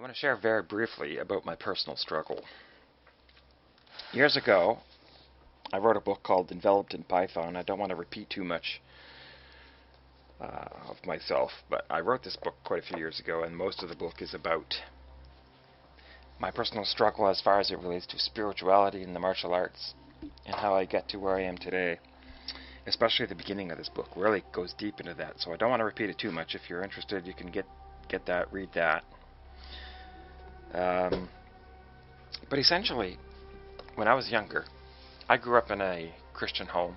want to share very briefly about my personal struggle. Years ago, I wrote a book called Enveloped in Python. I don't want to repeat too much of myself, but I wrote this book quite a few years ago, and most of the book is about my personal struggle as far as it relates to spirituality and the martial arts, and how I get to where I am today. Especially the beginning of this book really goes deep into that, so I don't want to repeat it too much. If you're interested, you can get that, read that. But essentially, when I was younger, I grew up in a Christian home.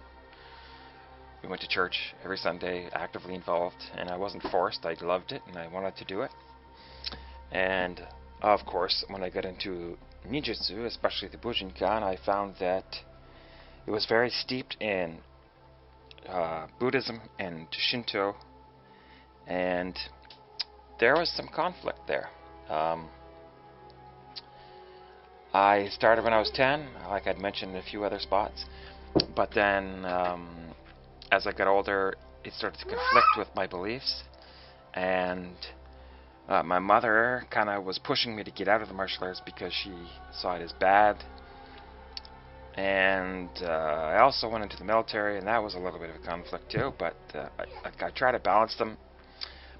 We went to church every Sunday, actively involved, and I wasn't forced. I loved it, and I wanted to do it. And, of course, when I got into Ninjutsu, especially the Bujinkan, I found that it was very steeped in Buddhism and Shinto, and there was some conflict there. I started when I was 10, like I'd mentioned in a few other spots, but then as I got older, it started to conflict with my beliefs, and my mother kind of was pushing me to get out of the martial arts because she saw it as bad. And I also went into the military, and that was a little bit of a conflict too, but I try to balance them.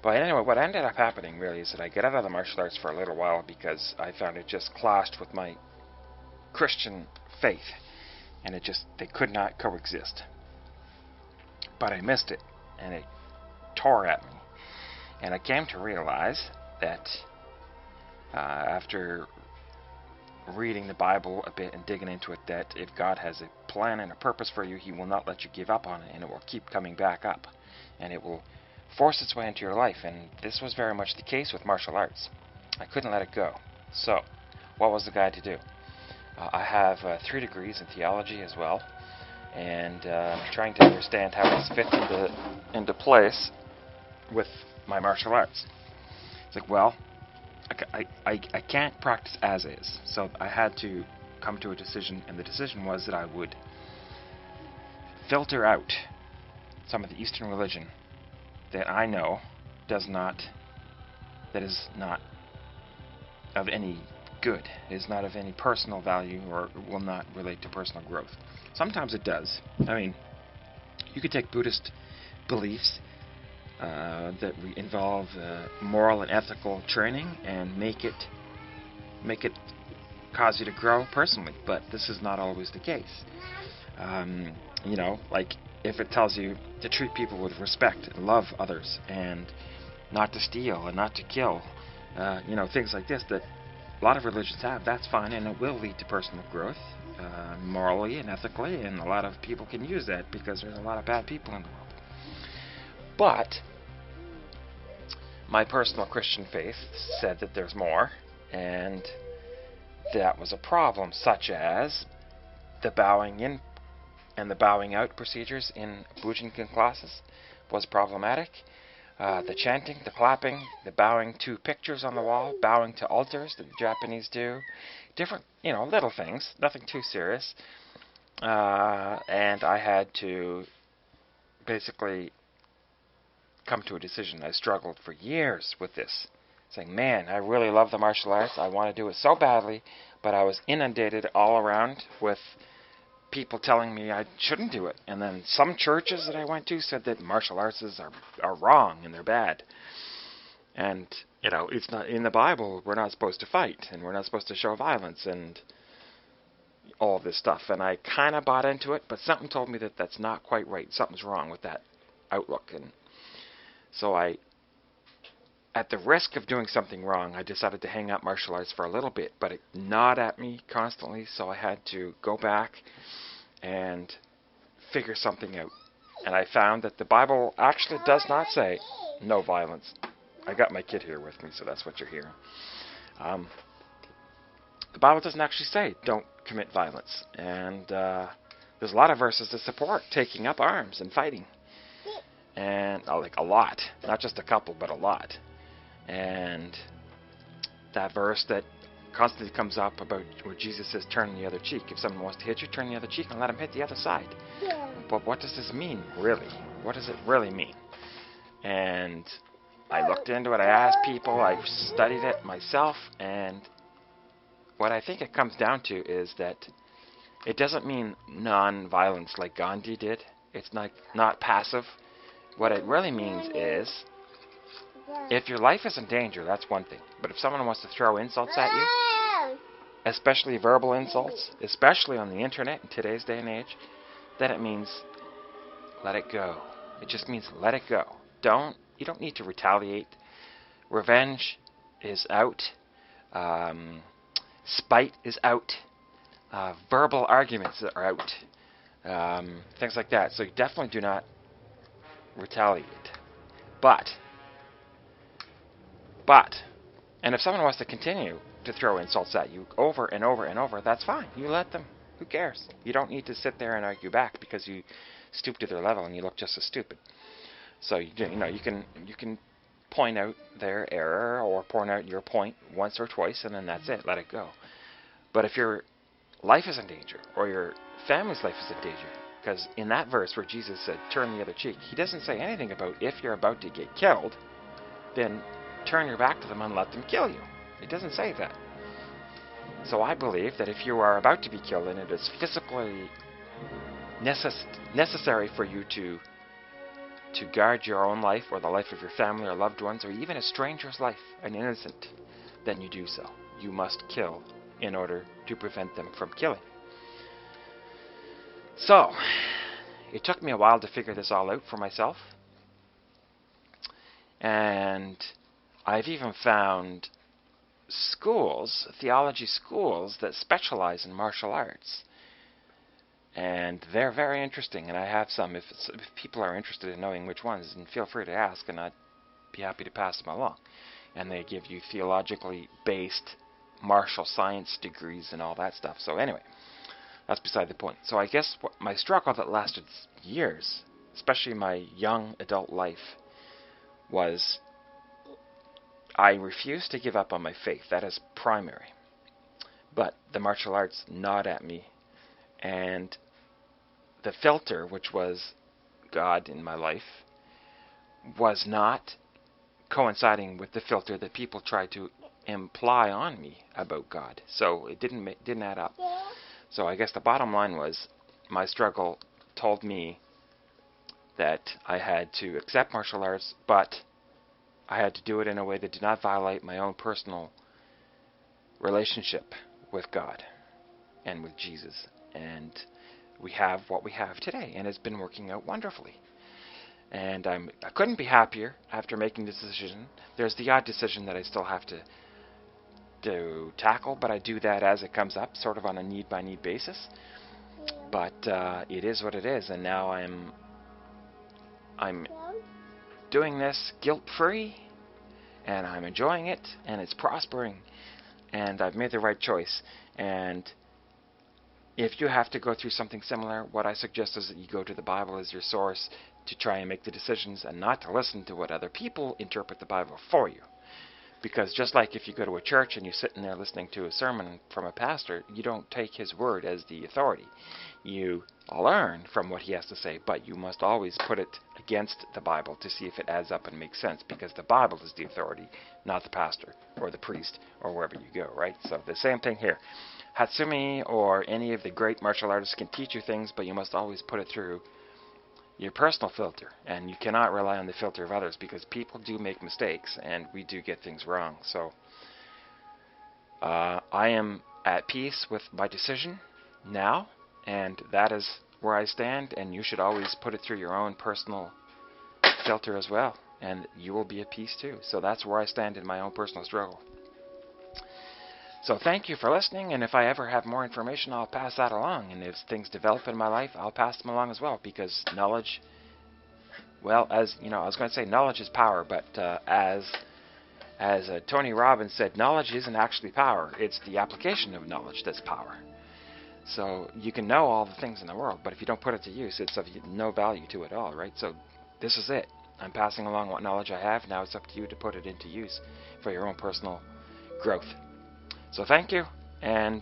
But anyway, what ended up happening really is that I got out of the martial arts for a little while because I found it just clashed with my Christian faith, and they could not coexist. But I missed it, and it tore at me. And I came to realize that after reading the Bible a bit and digging into it, that if God has a plan and a purpose for you, He will not let you give up on it, and it will keep coming back up, and it will force its way into your life. And this was very much the case with martial arts. I couldn't let it go. So, what was the guide to do? I have 3 degrees in theology as well, and trying to understand how this fits into place with my martial arts. It's like, well, I can't practice as is, so I had to come to a decision, and the decision was that I would filter out some of the Eastern religion that I know that is not of any good, is not of any personal value, or will not relate to personal growth. Sometimes it does. I mean, you could take Buddhist beliefs that involve moral and ethical training and make it cause you to grow personally, but this is not always the case. Like if it tells you to treat people with respect and love others and not to steal and not to kill, things like this that a lot of religions have, that's fine, and it will lead to personal growth morally and ethically, and a lot of people can use that because there's a lot of bad people in the world. But my personal Christian faith said that there's more, and that was a problem, such as the bowing in and the bowing out procedures in Bujinkan classes was problematic. The chanting, the clapping, the bowing to pictures on the wall, bowing to altars that the Japanese do, different, little things, nothing too serious. And I had to basically come to a decision. I struggled for years with this, saying, man, I really love the martial arts, I want to do it so badly, but I was inundated all around with people telling me I shouldn't do it. And then some churches that I went to said that martial arts are wrong and they're bad. And, it's not in the Bible, we're not supposed to fight, and we're not supposed to show violence, and all of this stuff. And I kind of bought into it, but something told me that that's not quite right. Something's wrong with that outlook. And so at the risk of doing something wrong, I decided to hang up martial arts for a little bit, but it gnawed at me constantly, so I had to go back and figure something out. And I found that the Bible actually does not say no violence. I got my kid here with me, so that's what you're hearing. The Bible doesn't actually say don't commit violence. And there's a lot of verses that support taking up arms and fighting. And like a lot. Not just a couple, but a lot. And that verse that constantly comes up about where Jesus says turn the other cheek. If someone wants to hit you, turn the other cheek and let him hit the other side. But what does this mean, really? What does it really mean? And I looked into it, I asked people, I studied it myself, and what I think it comes down to is that it doesn't mean non-violence like Gandhi did. It's not passive. What it really means is, if your life is in danger, that's one thing. But if someone wants to throw insults at you, especially verbal insults, especially on the internet in today's day and age, then it means let it go. It just means let it go. You don't need to retaliate. Revenge is out. Spite is out. Verbal arguments are out. Things like that. So you definitely do not retaliate. But, and if someone wants to continue to throw insults at you over and over and over, that's fine. You let them. Who cares? You don't need to sit there and argue back because you stoop to their level and you look just as stupid. So you can point out their error or point out your point once or twice, and then that's it. Let it go. But if your life is in danger or your family's life is in danger, because in that verse where Jesus said, turn the other cheek, he doesn't say anything about if you're about to get killed, then turn your back to them and let them kill you. It doesn't say that. So I believe that if you are about to be killed and it is physically necessary for you to guard your own life or the life of your family or loved ones or even a stranger's life, an innocent, then you do so. You must kill in order to prevent them from killing. So, it took me a while to figure this all out for myself. And I've even found schools, theology schools, that specialize in martial arts. And they're very interesting, and I have some. If people are interested in knowing which ones, then feel free to ask, and I'd be happy to pass them along. And they give you theologically based martial science degrees and all that stuff. So anyway, that's beside the point. So I guess my struggle that lasted years, especially my young adult life, was I refused to give up on my faith. That is primary. But the martial arts gnawed at me. And the filter, which was God in my life, was not coinciding with the filter that people tried to imply on me about God. So it didn't add up. So I guess the bottom line was my struggle told me that I had to accept martial arts, but I had to do it in a way that did not violate my own personal relationship with God and with Jesus. And we have what we have today, and it's been working out wonderfully. And I couldn't be happier after making this decision. There's the odd decision that I still have to tackle, but I do that as it comes up, sort of on a need-by-need basis. But it is what it is, and now I'm doing this guilt-free, and I'm enjoying it, and it's prospering, and I've made the right choice. And if you have to go through something similar, what I suggest is that you go to the Bible as your source to try and make the decisions and not to listen to what other people interpret the Bible for you. Because just like if you go to a church and you're sitting there listening to a sermon from a pastor, you don't take his word as the authority. You learn from what he has to say, but you must always put it against the Bible to see if it adds up and makes sense, because the Bible is the authority, not the pastor or the priest or wherever you go, right? So the same thing here. Hatsumi or any of the great martial artists can teach you things, but you must always put it through your personal filter, and you cannot rely on the filter of others, because people do make mistakes and we do get things wrong. So I am at peace with my decision now, and that is where I stand, and you should always put it through your own personal filter as well, and you will be at peace too. So that's where I stand in my own personal struggle. So thank you for listening, and if I ever have more information, I'll pass that along. And if things develop in my life, I'll pass them along as well, because knowledge, well, as you know, I was going to say knowledge is power, but as Tony Robbins said, knowledge isn't actually power. It's the application of knowledge that's power. So you can know all the things in the world, but if you don't put it to use, it's of no value to it at all, right? So this is it. I'm passing along what knowledge I have. Now it's up to you to put it into use for your own personal growth. So thank you, and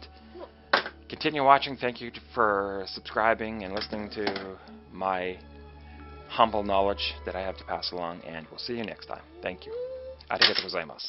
continue watching. Thank you for subscribing and listening to my humble knowledge that I have to pass along, and we'll see you next time. Thank you. Arigatou gozaimasu.